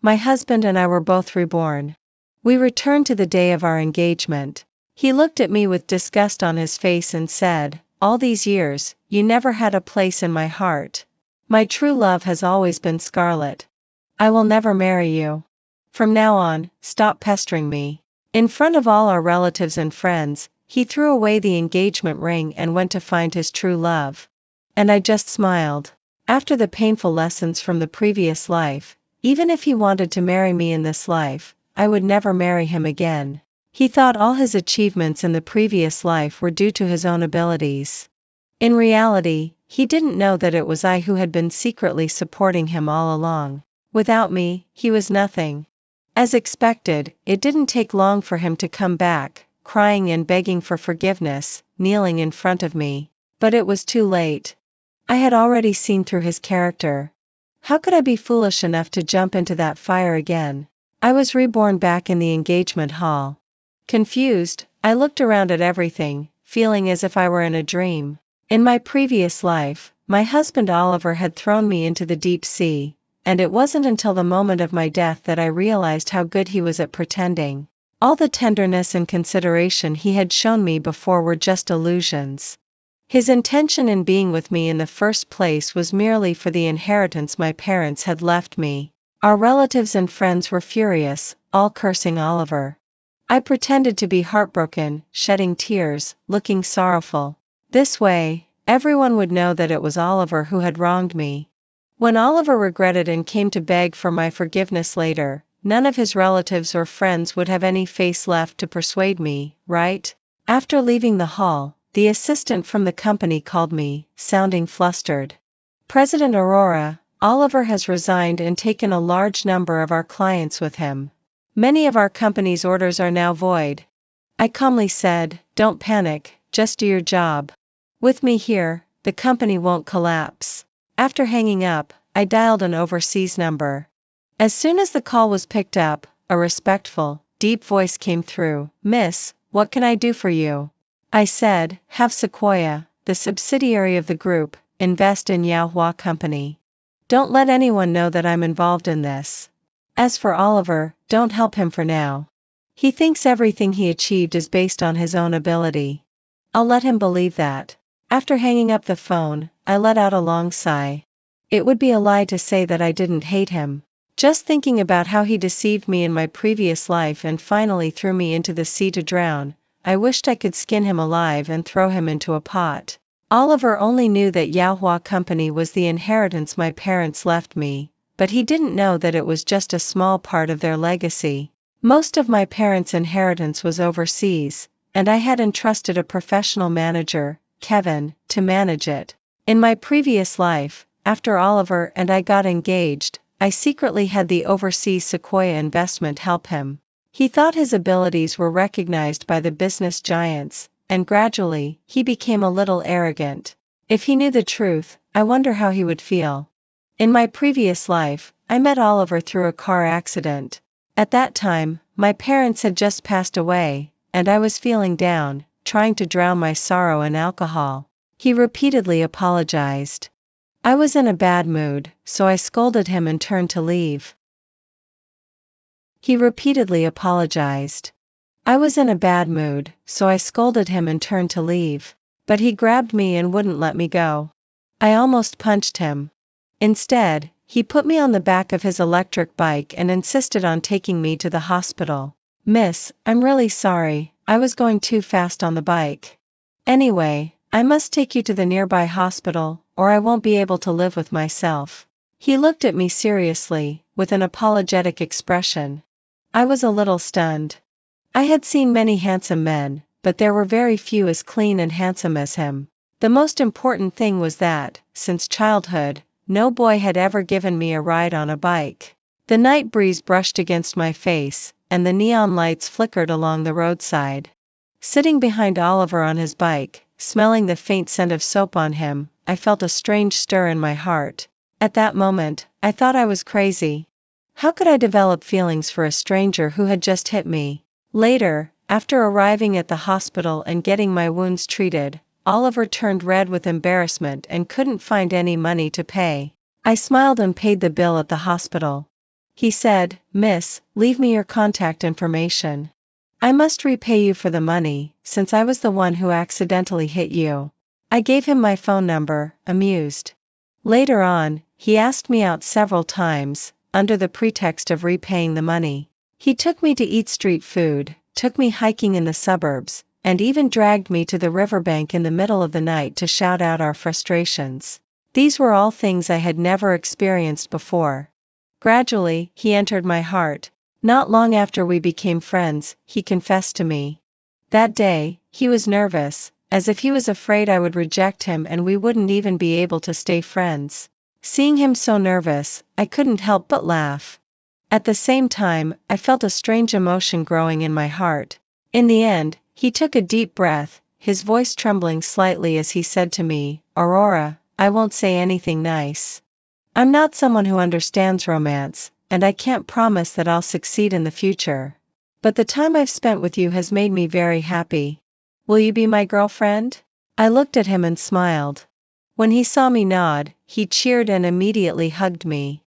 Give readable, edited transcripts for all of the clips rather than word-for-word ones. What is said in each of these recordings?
My husband and I were both reborn. We returned to the day of our engagement. He looked at me with disgust on his face and said, "All these years, you never had a place in my heart. My true love has always been Scarlett. I will never marry you. From now on, stop pestering me." In front of all our relatives and friends, he threw away the engagement ring and went to find his true love. And I just smiled. After the painful lessons from the previous life, even if he wanted to marry me in this life, I would never marry him again. He thought all his achievements in the previous life were due to his own abilities. In reality, he didn't know that it was I who had been secretly supporting him all along. Without me, he was nothing. As expected, it didn't take long for him to come back, crying and begging for forgiveness, kneeling in front of me. But it was too late. I had already seen through his character. How could I be foolish enough to jump into that fire again? I was reborn back in the engagement hall. Confused, I looked around at everything, feeling as if I were in a dream. In my previous life, my husband Oliver had thrown me into the deep sea, and it wasn't until the moment of my death that I realized how good he was at pretending. All the tenderness and consideration he had shown me before were just illusions. His intention in being with me in the first place was merely for the inheritance my parents had left me. Our relatives and friends were furious, all cursing Oliver. I pretended to be heartbroken, shedding tears, looking sorrowful. This way, everyone would know that it was Oliver who had wronged me. When Oliver regretted and came to beg for my forgiveness later, none of his relatives or friends would have any face left to persuade me, right? After leaving the hall, the assistant from the company called me, sounding flustered. "President Aurora, Oliver has resigned and taken a large number of our clients with him. Many of our company's orders are now void." I calmly said, "Don't panic, just do your job. With me here, the company won't collapse." After hanging up, I dialed an overseas number. As soon as the call was picked up, a respectful, deep voice came through. "Miss, what can I do for you?" I said, "Have Sequoia, the subsidiary of the group, invest in Yahua Company. Don't let anyone know that I'm involved in this. As for Oliver, don't help him for now. He thinks everything he achieved is based on his own ability. I'll let him believe that." After hanging up the phone, I let out a long sigh. It would be a lie to say that I didn't hate him. Just thinking about how he deceived me in my previous life and finally threw me into the sea to drown, I wished I could skin him alive and throw him into a pot. Oliver only knew that Yahua Company was the inheritance my parents left me, but he didn't know that it was just a small part of their legacy. Most of my parents' inheritance was overseas, and I had entrusted a professional manager, Kevin, to manage it. In my previous life, after Oliver and I got engaged, I secretly had the overseas Sequoia investment help him. He thought his abilities were recognized by the business giants, and gradually, he became a little arrogant. If he knew the truth, I wonder how he would feel. In my previous life, I met Oliver through a car accident. At that time, my parents had just passed away, and I was feeling down, trying to drown my sorrow in alcohol. He repeatedly apologized. I was in a bad mood, so I scolded him and turned to leave. He repeatedly apologized. I was in a bad mood, so I scolded him and turned to leave. But he grabbed me and wouldn't let me go. I almost punched him. Instead, he put me on the back of his electric bike and insisted on taking me to the hospital. "Miss, I'm really sorry, I was going too fast on the bike. Anyway, I must take you to the nearby hospital, or I won't be able to live with myself." He looked at me seriously, with an apologetic expression. I was a little stunned. I had seen many handsome men, but there were very few as clean and handsome as him. The most important thing was that, since childhood, no boy had ever given me a ride on a bike. The night breeze brushed against my face, and the neon lights flickered along the roadside. Sitting behind Oliver on his bike, smelling the faint scent of soap on him, I felt a strange stir in my heart. At that moment, I thought I was crazy. How could I develop feelings for a stranger who had just hit me? Later, after arriving at the hospital and getting my wounds treated, Oliver turned red with embarrassment and couldn't find any money to pay. I smiled and paid the bill at the hospital. He said, "Miss, leave me your contact information. I must repay you for the money, since I was the one who accidentally hit you." I gave him my phone number, amused. Later on, he asked me out several times, under the pretext of repaying the money. He took me to eat street food, took me hiking in the suburbs, and even dragged me to the riverbank in the middle of the night to shout out our frustrations. These were all things I had never experienced before. Gradually, he entered my heart. Not long after we became friends, he confessed to me. That day, he was nervous, as if he was afraid I would reject him and we wouldn't even be able to stay friends. Seeing him so nervous, I couldn't help but laugh. At the same time, I felt a strange emotion growing in my heart. In the end, he took a deep breath, his voice trembling slightly as he said to me, "Aurora, I won't say anything nice. I'm not someone who understands romance, and I can't promise that I'll succeed in the future. But the time I've spent with you has made me very happy. Will you be my girlfriend?" I looked at him and smiled. When he saw me nod, he cheered and immediately hugged me.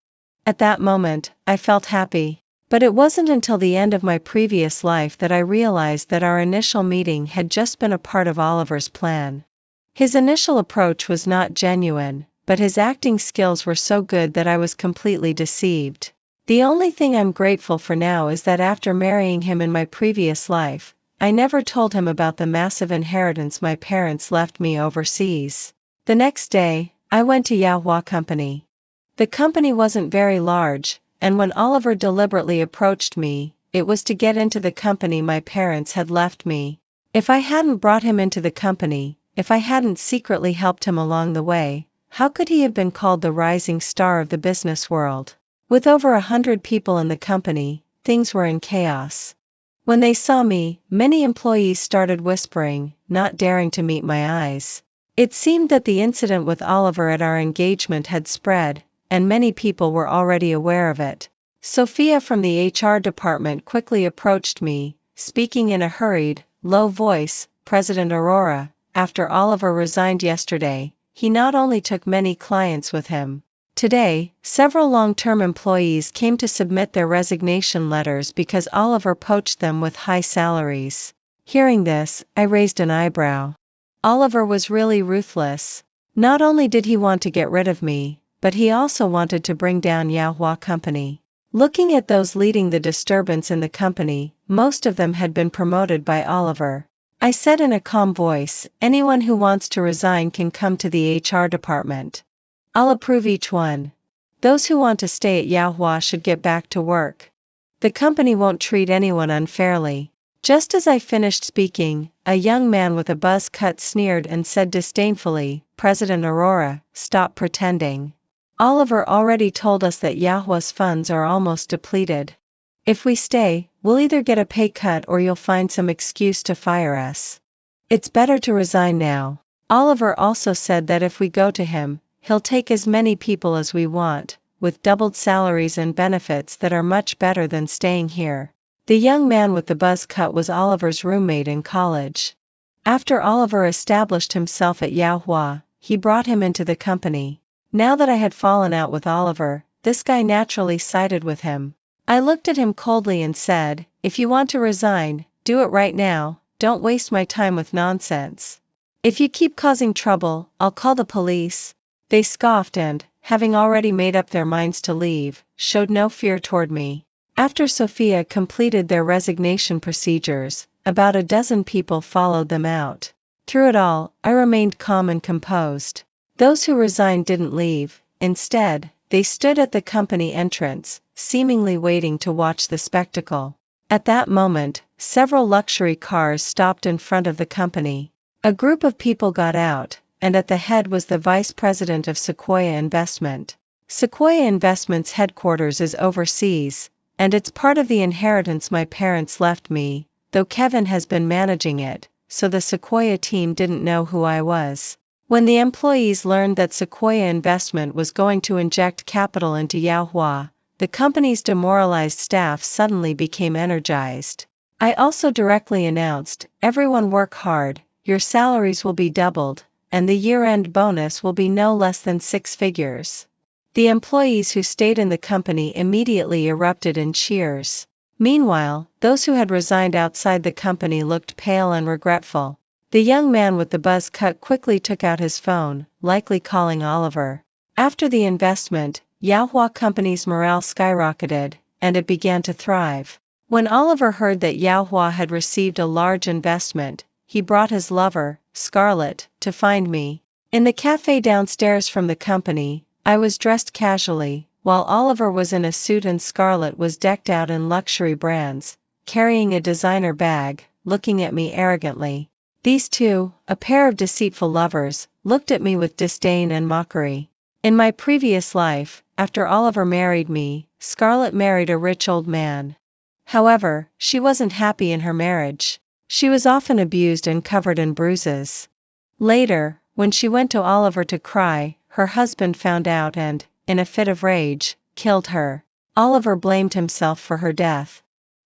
At that moment, I felt happy. But it wasn't until the end of my previous life that I realized that our initial meeting had just been a part of Oliver's plan. His initial approach was not genuine, but his acting skills were so good that I was completely deceived. The only thing I'm grateful for now is that after marrying him in my previous life, I never told him about the massive inheritance my parents left me overseas. The next day, I went to Yahoo Company. The company wasn't very large, and when Oliver deliberately approached me, it was to get into the company my parents had left me. If I hadn't brought him into the company, if I hadn't secretly helped him along the way, how could he have been called the rising star of the business world? With over 100 people in the company, things were in chaos. When they saw me, many employees started whispering, not daring to meet my eyes. It seemed that the incident with Oliver at our engagement had spread, and many people were already aware of it. Sophia from the HR department quickly approached me, speaking in a hurried, low voice, "President Aurora, after Oliver resigned yesterday, he not only took many clients with him. Today, several long-term employees came to submit their resignation letters because Oliver poached them with high salaries." Hearing this, I raised an eyebrow. Oliver was really ruthless. Not only did he want to get rid of me, but he also wanted to bring down Yahoo Company. Looking at those leading the disturbance in the company, most of them had been promoted by Oliver. I said in a calm voice, "Anyone who wants to resign can come to the HR department. I'll approve each one. Those who want to stay at Yahoo should get back to work. The company won't treat anyone unfairly." Just as I finished speaking, a young man with a buzz cut sneered and said disdainfully, "President Aurora, stop pretending. Oliver already told us that Yahoo's funds are almost depleted. If we stay, we'll either get a pay cut or you'll find some excuse to fire us. It's better to resign now." Oliver also said that if we go to him, he'll take as many people as we want, with doubled salaries and benefits that are much better than staying here. The young man with the buzz cut was Oliver's roommate in college. After Oliver established himself at Yahoo, he brought him into the company. Now that I had fallen out with Oliver, this guy naturally sided with him. I looked at him coldly and said, "If you want to resign, do it right now, don't waste my time with nonsense. If you keep causing trouble, I'll call the police." They scoffed and, having already made up their minds to leave, showed no fear toward me. After Sophia completed their resignation procedures, about a dozen people followed them out. Through it all, I remained calm and composed. Those who resigned didn't leave. Instead, they stood at the company entrance, seemingly waiting to watch the spectacle. At that moment, several luxury cars stopped in front of the company. A group of people got out, and at the head was the vice president of Sequoia Investment. Sequoia Investment's headquarters is overseas, and it's part of the inheritance my parents left me, though Kevin has been managing it, so the Sequoia team didn't know who I was. When the employees learned that Sequoia Investment was going to inject capital into Yahoo, the company's demoralized staff suddenly became energized. I also directly announced, "Everyone work hard, your salaries will be doubled, and the year-end bonus will be no less than 6 figures." The employees who stayed in the company immediately erupted in cheers. Meanwhile, those who had resigned outside the company looked pale and regretful. The young man with the buzz cut quickly took out his phone, likely calling Oliver. After the investment, Yahoo Company's morale skyrocketed, and it began to thrive. When Oliver heard that Yahoo had received a large investment, he brought his lover, Scarlett, to find me. In the cafe downstairs from the company, I was dressed casually, while Oliver was in a suit and Scarlett was decked out in luxury brands, carrying a designer bag, looking at me arrogantly. These two, a pair of deceitful lovers, looked at me with disdain and mockery. In my previous life, after Oliver married me, Scarlett married a rich old man. However, she wasn't happy in her marriage. She was often abused and covered in bruises. Later, when she went to Oliver to cry, her husband found out and, in a fit of rage, killed her. Oliver blamed himself for her death.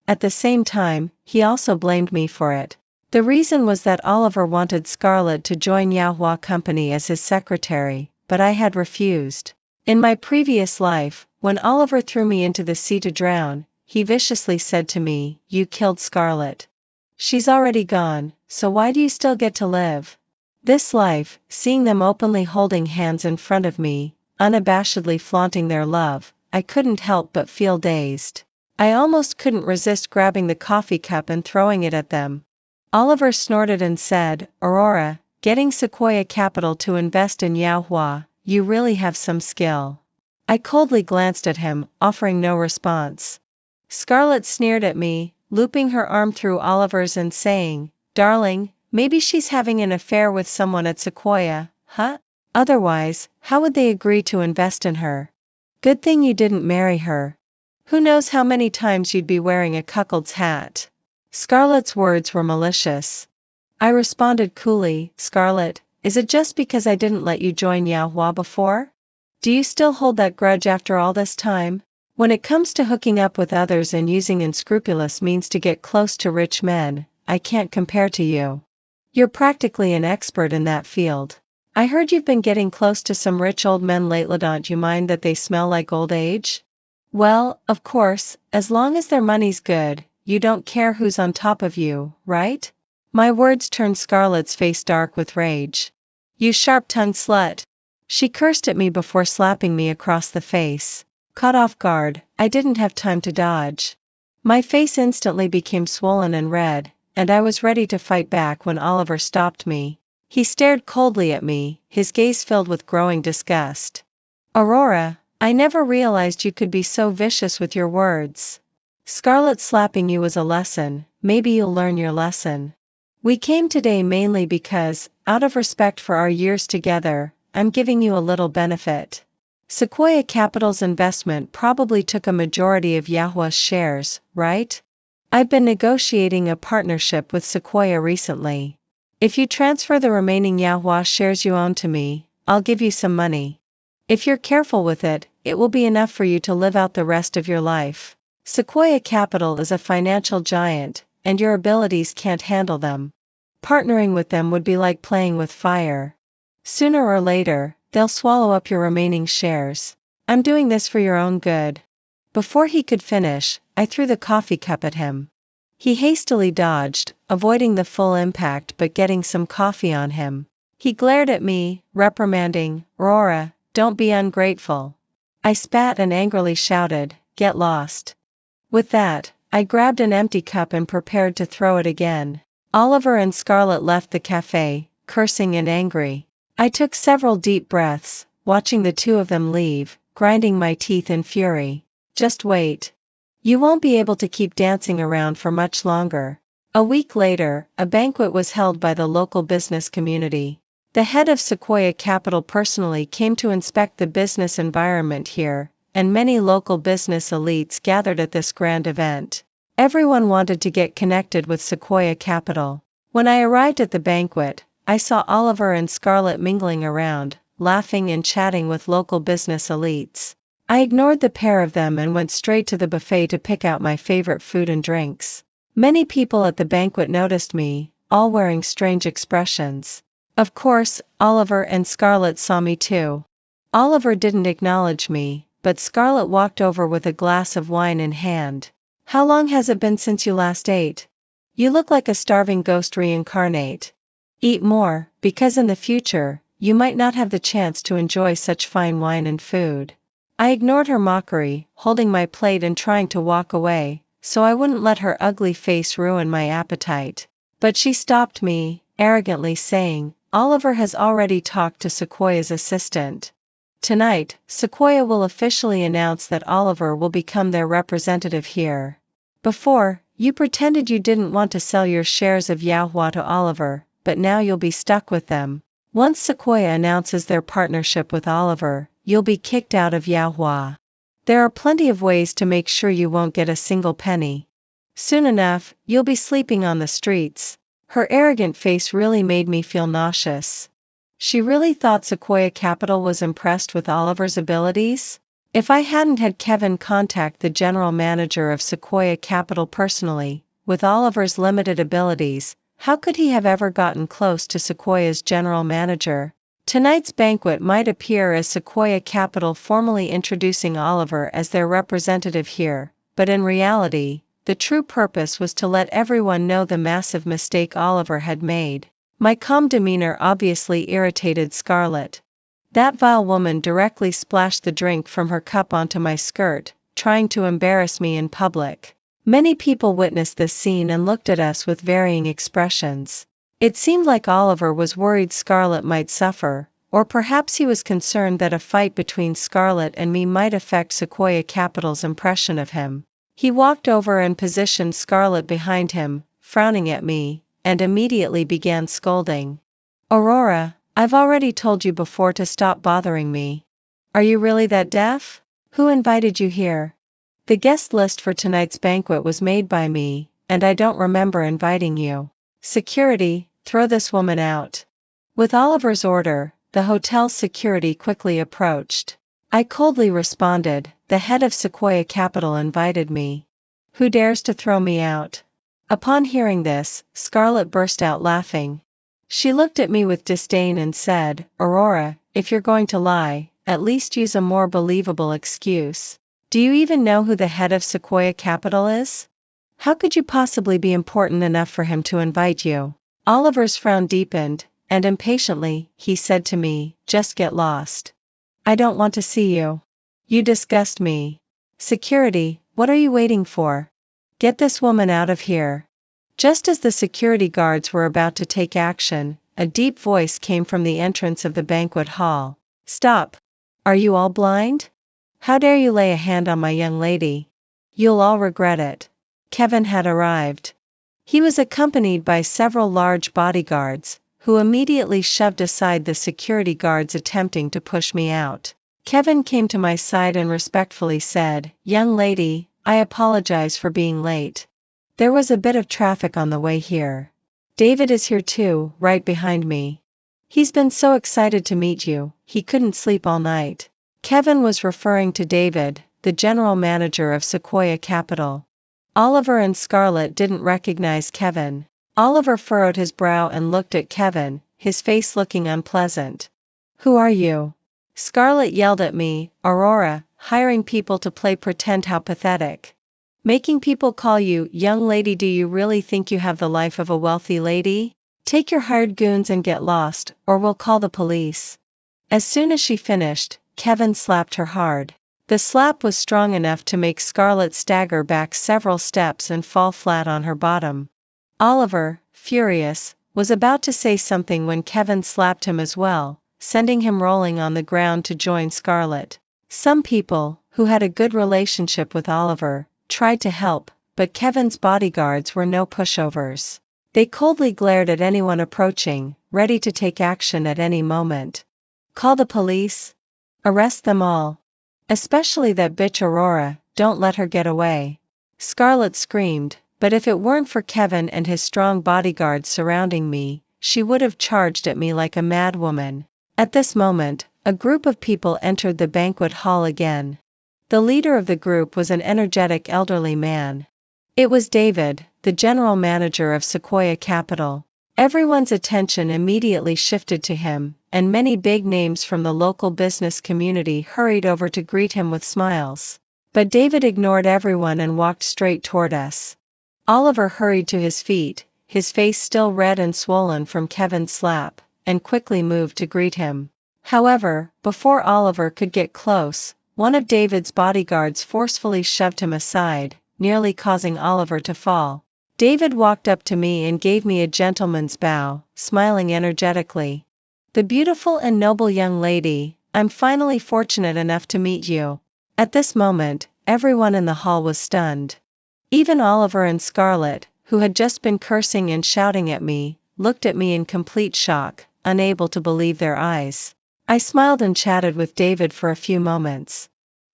At the same time, he also blamed me for it. The reason was that Oliver wanted Scarlett to join Yahoo Company as his secretary, but I had refused. In my previous life, when Oliver threw me into the sea to drown, he viciously said to me, "You killed Scarlett. She's already gone, so why do you still get to live?" This life, seeing them openly holding hands in front of me, unabashedly flaunting their love, I couldn't help but feel dazed. I almost couldn't resist grabbing the coffee cup and throwing it at them. Oliver snorted and said, "Aurora, getting Sequoia Capital to invest in Yahoo, you really have some skill." I coldly glanced at him, offering no response. Scarlett sneered at me, looping her arm through Oliver's and saying, "Darling, maybe she's having an affair with someone at Sequoia, huh? Otherwise, how would they agree to invest in her? Good thing you didn't marry her. Who knows how many times you'd be wearing a cuckold's hat." Scarlett's words were malicious. I responded coolly, "Scarlett, is it just because I didn't let you join Yahoo before? Do you still hold that grudge after all this time? When it comes to hooking up with others and using unscrupulous means to get close to rich men, I can't compare to you. You're practically an expert in that field. I heard you've been getting close to some rich old men lately. Don't you mind that they smell like old age? Well, of course, as long as their money's good, you don't care who's on top of you, right?" My words turned Scarlett's face dark with rage. "You sharp-tongued slut!" She cursed at me before slapping me across the face. Caught off guard, I didn't have time to dodge. My face instantly became swollen and red, and I was ready to fight back when Oliver stopped me. He stared coldly at me, his gaze filled with growing disgust. "Aurora, I never realized you could be so vicious with your words. Scarlett, slapping you was a lesson, maybe you'll learn your lesson. We came today mainly because, out of respect for our years together, I'm giving you a little benefit. Sequoia Capital's investment probably took a majority of Yahoo's shares, right? I've been negotiating a partnership with Sequoia recently. If you transfer the remaining Yahoo shares you own to me, I'll give you some money. If you're careful with it, it will be enough for you to live out the rest of your life. Sequoia Capital is a financial giant, and your abilities can't handle them. Partnering with them would be like playing with fire. Sooner or later, they'll swallow up your remaining shares. I'm doing this for your own good." Before he could finish, I threw the coffee cup at him. He hastily dodged, avoiding the full impact but getting some coffee on him. He glared at me, reprimanding, "Aurora, don't be ungrateful." I spat and angrily shouted, "Get lost." With that, I grabbed an empty cup and prepared to throw it again. Oliver and Scarlett left the cafe, cursing and angry. I took several deep breaths, watching the two of them leave, grinding my teeth in fury. Just wait. You won't be able to keep dancing around for much longer. A week later, a banquet was held by the local business community. The head of Sequoia Capital personally came to inspect the business environment here, and many local business elites gathered at this grand event. Everyone wanted to get connected with Sequoia Capital. When I arrived at the banquet, I saw Oliver and Scarlett mingling around, laughing and chatting with local business elites. I ignored the pair of them and went straight to the buffet to pick out my favorite food and drinks. Many people at the banquet noticed me, all wearing strange expressions. Of course, Oliver and Scarlett saw me too. Oliver didn't acknowledge me, but Scarlett walked over with a glass of wine in hand. How long has it been since you last ate? You look like a starving ghost reincarnate. Eat more, because in the future, you might not have the chance to enjoy such fine wine and food. I ignored her mockery, holding my plate and trying to walk away, so I wouldn't let her ugly face ruin my appetite. But she stopped me, arrogantly saying, Oliver has already talked to Sequoia's assistant. Tonight, Sequoia will officially announce that Oliver will become their representative here. Before, you pretended you didn't want to sell your shares of Yahua to Oliver, but now you'll be stuck with them. Once Sequoia announces their partnership with Oliver, you'll be kicked out of Yahua. There are plenty of ways to make sure you won't get a single penny. Soon enough, you'll be sleeping on the streets. Her arrogant face really made me feel nauseous. She really thought Sequoia Capital was impressed with Oliver's abilities? If I hadn't had Kevin contact the general manager of Sequoia Capital personally, with Oliver's limited abilities, how could he have ever gotten close to Sequoia's general manager? Tonight's banquet might appear as Sequoia Capital formally introducing Oliver as their representative here, but in reality, the true purpose was to let everyone know the massive mistake Oliver had made. My calm demeanor obviously irritated Scarlett. That vile woman directly splashed the drink from her cup onto my skirt, trying to embarrass me in public. Many people witnessed this scene and looked at us with varying expressions. It seemed like Oliver was worried Scarlett might suffer, or perhaps he was concerned that a fight between Scarlett and me might affect Sequoia Capital's impression of him. He walked over and positioned Scarlett behind him, frowning at me, and immediately began scolding. Aurora, I've already told you before to stop bothering me. Are you really that deaf? Who invited you here? The guest list for tonight's banquet was made by me, and I don't remember inviting you. Security, throw this woman out. With Oliver's order, the hotel's security quickly approached. I coldly responded, the head of Sequoia Capital invited me. Who dares to throw me out? Upon hearing this, Scarlett burst out laughing. She looked at me with disdain and said, Aurora, if you're going to lie, at least use a more believable excuse. Do you even know who the head of Sequoia Capital is? How could you possibly be important enough for him to invite you? Oliver's frown deepened, and impatiently, he said to me, just get lost. I don't want to see you. You disgust me. Security, what are you waiting for? Get this woman out of here. Just as the security guards were about to take action, a deep voice came from the entrance of the banquet hall. Stop. Are you all blind? How dare you lay a hand on my young lady? You'll all regret it. Kevin had arrived. He was accompanied by several large bodyguards, who immediately shoved aside the security guards attempting to push me out. Kevin came to my side and respectfully said, Young lady, I apologize for being late. There was a bit of traffic on the way here. David is here too, right behind me. He's been so excited to meet you, he couldn't sleep all night. Kevin was referring to David, the general manager of Sequoia Capital. Oliver and Scarlett didn't recognize Kevin. Oliver furrowed his brow and looked at Kevin, his face looking unpleasant. Who are you? Scarlett yelled at me, Aurora, hiring people to play pretend, how pathetic. Making people call you young lady, do you really think you have the life of a wealthy lady? Take your hired goons and get lost, or we'll call the police. As soon as she finished, Kevin slapped her hard. The slap was strong enough to make Scarlett stagger back several steps and fall flat on her bottom. Oliver, furious, was about to say something when Kevin slapped him as well, sending him rolling on the ground to join Scarlett. Some people, who had a good relationship with Oliver, tried to help, but Kevin's bodyguards were no pushovers. They coldly glared at anyone approaching, ready to take action at any moment. Call the police? Arrest them all. Especially that bitch Aurora, don't let her get away. Scarlett screamed, but if it weren't for Kevin and his strong bodyguards surrounding me, she would have charged at me like a madwoman. At this moment, a group of people entered the banquet hall again. The leader of the group was an energetic elderly man. It was David, the general manager of Sequoia Capital. Everyone's attention immediately shifted to him, and many big names from the local business community hurried over to greet him with smiles. But David ignored everyone and walked straight toward us. Oliver hurried to his feet, his face still red and swollen from Kevin's slap, and quickly moved to greet him. However, before Oliver could get close, one of David's bodyguards forcefully shoved him aside, nearly causing Oliver to fall. David walked up to me and gave me a gentleman's bow, smiling energetically. "The beautiful and noble young lady, I'm finally fortunate enough to meet you." At this moment, everyone in the hall was stunned. Even Oliver and Scarlett, who had just been cursing and shouting at me, looked at me in complete shock, unable to believe their eyes. I smiled and chatted with David for a few moments.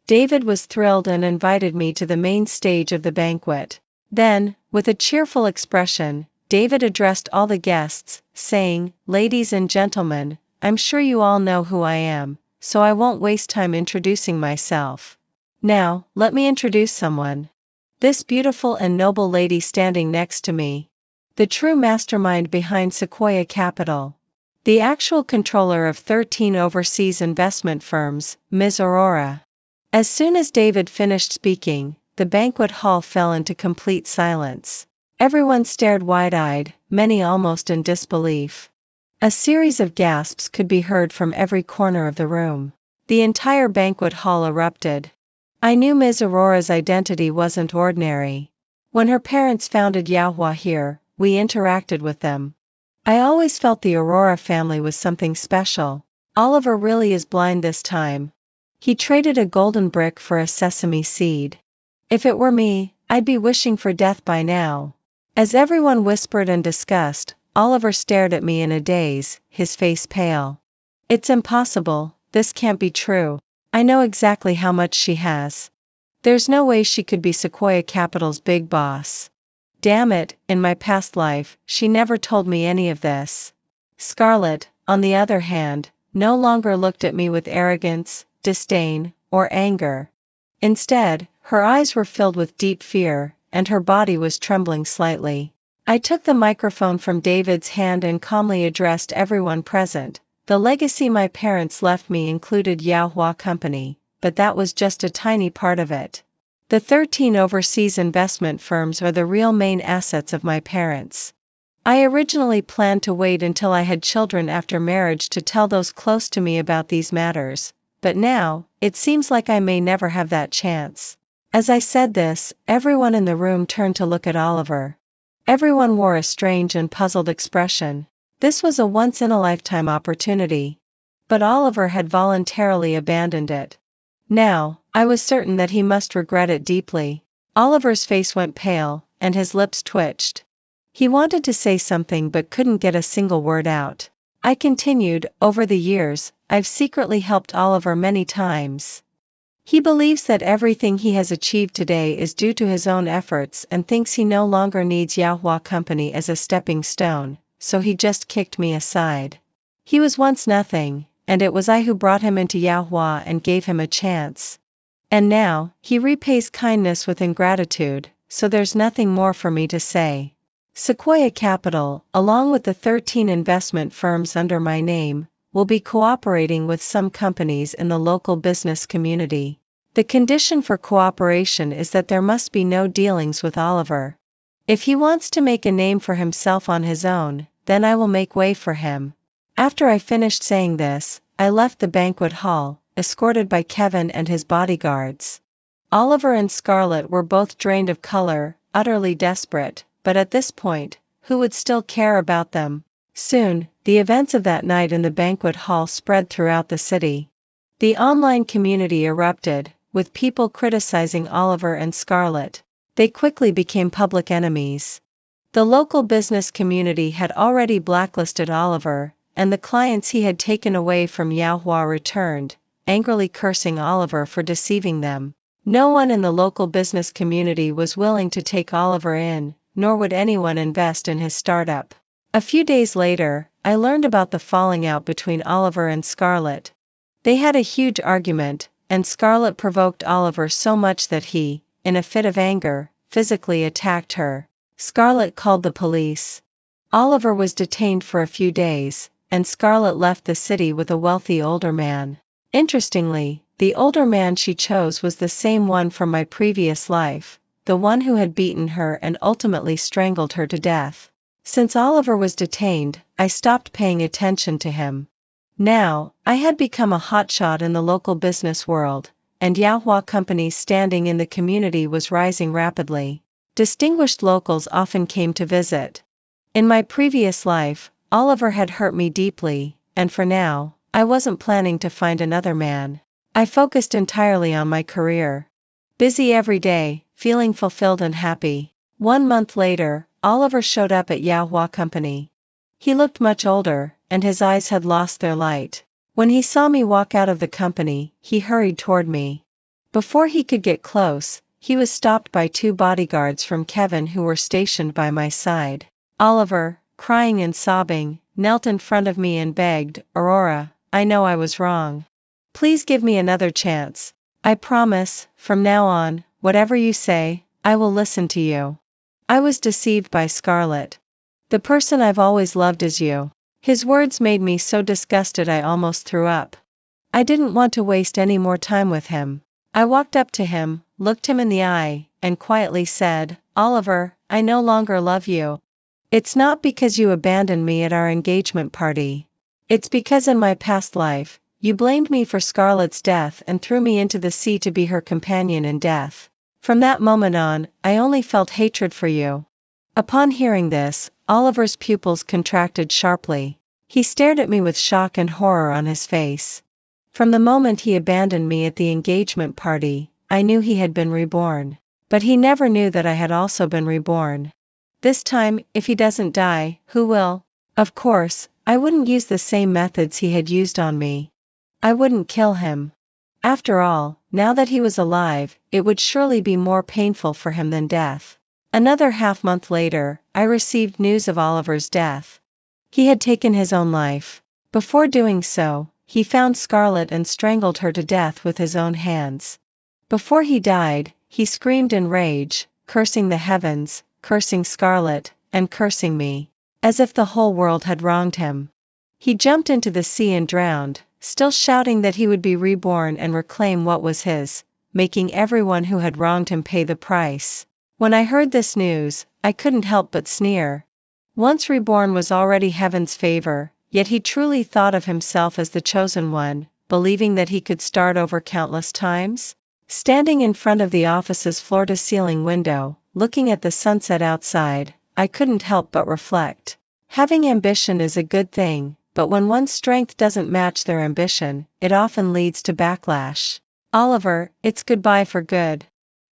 David was thrilled and invited me to the main stage of the banquet. Then, with a cheerful expression, David addressed all the guests, saying, "Ladies and gentlemen, I'm sure you all know who I am, so I won't waste time introducing myself. Now, let me introduce someone. This beautiful and noble lady standing next to me. The true mastermind behind Sequoia Capital. The actual controller of 13 overseas investment firms, Ms. Aurora." As soon as David finished speaking, the banquet hall fell into complete silence. Everyone stared wide-eyed, many almost in disbelief. A series of gasps could be heard from every corner of the room. The entire banquet hall erupted. I knew Ms. Aurora's identity wasn't ordinary. When her parents founded Yahua here, we interacted with them. I always felt the Aurora family was something special. Oliver really is blind this time. He traded a golden brick for a sesame seed. If it were me, I'd be wishing for death by now. As everyone whispered in disgust, Oliver stared at me in a daze, his face pale. "It's impossible, this can't be true. I know exactly how much she has. There's no way she could be Sequoia Capital's big boss. Damn it, in my past life, she never told me any of this." Scarlett, on the other hand, no longer looked at me with arrogance, disdain, or anger. Instead, her eyes were filled with deep fear, and her body was trembling slightly. I took the microphone from David's hand and calmly addressed everyone present. "The legacy my parents left me included Yahua Company, but that was just a tiny part of it. The 13 overseas investment firms are the real main assets of my parents. I originally planned to wait until I had children after marriage to tell those close to me about these matters, but now, it seems like I may never have that chance." As I said this, everyone in the room turned to look at Oliver. Everyone wore a strange and puzzled expression. This was a once-in-a-lifetime opportunity. But Oliver had voluntarily abandoned it. Now, I was certain that he must regret it deeply. Oliver's face went pale, and his lips twitched. He wanted to say something but couldn't get a single word out. I continued, "Over the years, I've secretly helped Oliver many times. He believes that everything he has achieved today is due to his own efforts and thinks he no longer needs Yahua Company as a stepping stone, so he just kicked me aside. He was once nothing, and it was I who brought him into Yahua and gave him a chance. And now, he repays kindness with ingratitude, so there's nothing more for me to say. Sequoia Capital, along with the 13 investment firms under my name, will be cooperating with some companies in the local business community. The condition for cooperation is that there must be no dealings with Oliver. If he wants to make a name for himself on his own, then I will make way for him." After I finished saying this, I left the banquet hall, escorted by Kevin and his bodyguards. Oliver and Scarlett were both drained of color, utterly desperate, but at this point, who would still care about them? Soon, the events of that night in the banquet hall spread throughout the city. The online community erupted, with people criticizing Oliver and Scarlett. They quickly became public enemies. The local business community had already blacklisted Oliver, and the clients he had taken away from Yahua returned, angrily cursing Oliver for deceiving them. No one in the local business community was willing to take Oliver in, nor would anyone invest in his startup. A few days later, I learned about the falling out between Oliver and Scarlett. They had a huge argument, and Scarlett provoked Oliver so much that he, in a fit of anger, physically attacked her. Scarlett called the police. Oliver was detained for a few days, and Scarlett left the city with a wealthy older man. Interestingly, the older man she chose was the same one from my previous life, the one who had beaten her and ultimately strangled her to death. Since Oliver was detained, I stopped paying attention to him. Now, I had become a hotshot in the local business world, and Yahoo company's standing in the community was rising rapidly. Distinguished locals often came to visit. In my previous life, Oliver had hurt me deeply, and for now, I wasn't planning to find another man. I focused entirely on my career. Busy every day, feeling fulfilled and happy. 1 month later, Oliver showed up at Yahoo company. He looked much older, and his eyes had lost their light. When he saw me walk out of the company, he hurried toward me. Before he could get close, he was stopped by 2 bodyguards from Kevin who were stationed by my side. Oliver, crying and sobbing, knelt in front of me and begged, "Aurora, I know I was wrong. Please give me another chance. I promise, from now on, whatever you say, I will listen to you." I was deceived by Scarlett. "The person I've always loved is you." His words made me so disgusted I almost threw up. I didn't want to waste any more time with him. I walked up to him, looked him in the eye, and quietly said, "Oliver, I no longer love you. It's not because you abandoned me at our engagement party. It's because in my past life, you blamed me for Scarlett's death and threw me into the sea to be her companion in death. From that moment on, I only felt hatred for you." Upon hearing this, Oliver's pupils contracted sharply. He stared at me with shock and horror on his face. From the moment he abandoned me at the engagement party, I knew he had been reborn. But he never knew that I had also been reborn. This time, if he doesn't die, who will? Of course, I wouldn't use the same methods he had used on me. I wouldn't kill him. After all, now that he was alive, it would surely be more painful for him than death. Another half-month later, I received news of Oliver's death. He had taken his own life. Before doing so, he found Scarlett and strangled her to death with his own hands. Before he died, he screamed in rage, cursing the heavens, cursing Scarlett, and cursing me, as if the whole world had wronged him. He jumped into the sea and drowned, still shouting that he would be reborn and reclaim what was his, making everyone who had wronged him pay the price. When I heard this news, I couldn't help but sneer. Once reborn was already heaven's favor, yet he truly thought of himself as the chosen one, believing that he could start over countless times? Standing in front of the office's floor-to-ceiling window, looking at the sunset outside, I couldn't help but reflect. Having ambition is a good thing, but when one's strength doesn't match their ambition, it often leads to backlash. Oliver, it's goodbye for good.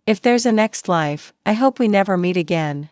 If there's a next life, I hope we never meet again.